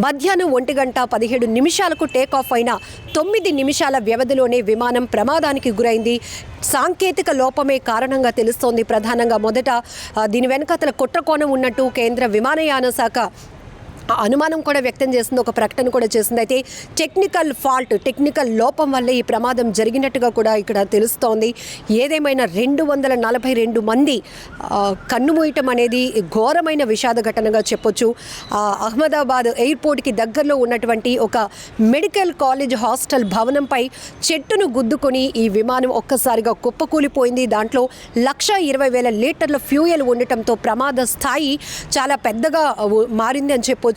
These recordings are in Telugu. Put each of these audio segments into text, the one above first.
మధ్యాహ్నం 1:17 టేక్ ఆఫ్ అయిన 9 నిమిషాల వ్యవధిలోనే విమానం ప్రమాదానికి గురైంది. సాంకేతిక లోపమే కారణంగా తెలుస్తోంది. ప్రధానంగా మొదట దీని వెనకాతల కుట్రకోణం ఉన్నట్టు కేంద్ర విమానయాన శాఖ అనుమానం కూడా వ్యక్తం చేసింది, ఒక ప్రకటన కూడా చేసింది. అయితే టెక్నికల్ లోపం వల్లే ఈ ప్రమాదం జరిగినట్టుగా కూడా ఇక్కడ తెలుస్తోంది. ఏదేమైనా 242 మంది కన్నుమూయటం అనేది ఘోరమైన విషాద ఘటనగా చెప్పొచ్చు. అహ్మదాబాద్ ఎయిర్పోర్ట్కి దగ్గరలో ఉన్నటువంటి ఒక మెడికల్ కాలేజ్ హాస్టల్ భవనంపై చెట్టును గుద్దుకొని ఈ విమానం ఒక్కసారిగా కుప్పకూలిపోయింది. దాంట్లో 1,20,000 లీటర్ల ఫ్యూయల్ ఉండటంతో ప్రమాద స్థాయి చాలా పెద్దగా మారింది అని చెప్పొచ్చు.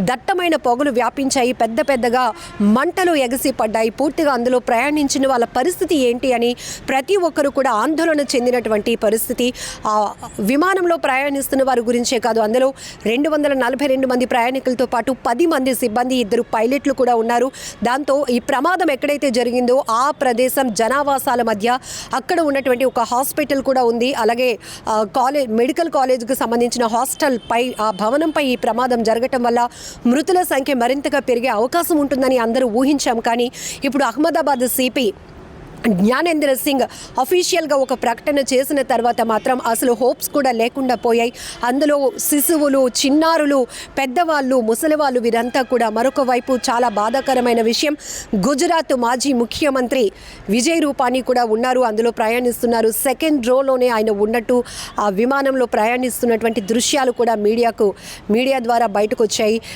దట్టమైన పొగలు వ్యాపించాయి, పెద్దగా మంటలు ఎగసి పడ్డాయి. పూర్తిగా అందులో ప్రయాణించిన వాళ్ళ పరిస్థితి ఏంటి అని ప్రతి ఒక్కరు కూడా ఆందోళన చెందినటువంటి పరిస్థితి. విమానంలో ప్రయాణిస్తున్న వారి గురించే కాదు, అందులో 242 మంది ప్రయాణికులతో పాటు 10 మంది సిబ్బంది, 2 పైలట్లు కూడా ఉన్నారు. దాంతో ఈ ప్రమాదం ఎక్కడైతే జరిగిందో ఆ ప్రదేశం జనావాసాల మధ్య, అక్కడ ఉన్నటువంటి ఒక హాస్పిటల్ కూడా ఉంది. అలాగే మెడికల్ కాలేజ్కి సంబంధించిన హాస్టల్ పై, ఆ భవనంపై ఈ ప్రమాదం జరగటం వల్ల మృతుల సంఖ్య మరింతగా పెరిగే అవకాశం ఉంటుందని అందరూ ఊహించాం. కానీ ఇప్పుడు అహ్మదాబాద్ సిపి జ్ఞానేంద్ర సింగ్ అఫీషియల్గా ఒక ప్రకటన చేసిన తర్వాత మాత్రం అసలు హోప్స్ కూడా లేకుండా పోయాయి. అందులో శిశువులు, చిన్నారులు, పెద్దవాళ్ళు, ముసలివాళ్ళు వీరంతా కూడా. మరొక వైపు చాలా బాధాకరమైన విషయం, గుజరాత్ మాజీ ముఖ్యమంత్రి విజయ్ రూపానీ కూడా ఉన్నారు, అందులో ప్రయాణిస్తున్నారు. సెకండ్ రోలోనే ఆయన ఉన్నట్టు ఆ విమానంలో ప్రయాణిస్తున్నటువంటి దృశ్యాలు కూడా మీడియా ద్వారా బయటకు వచ్చాయి.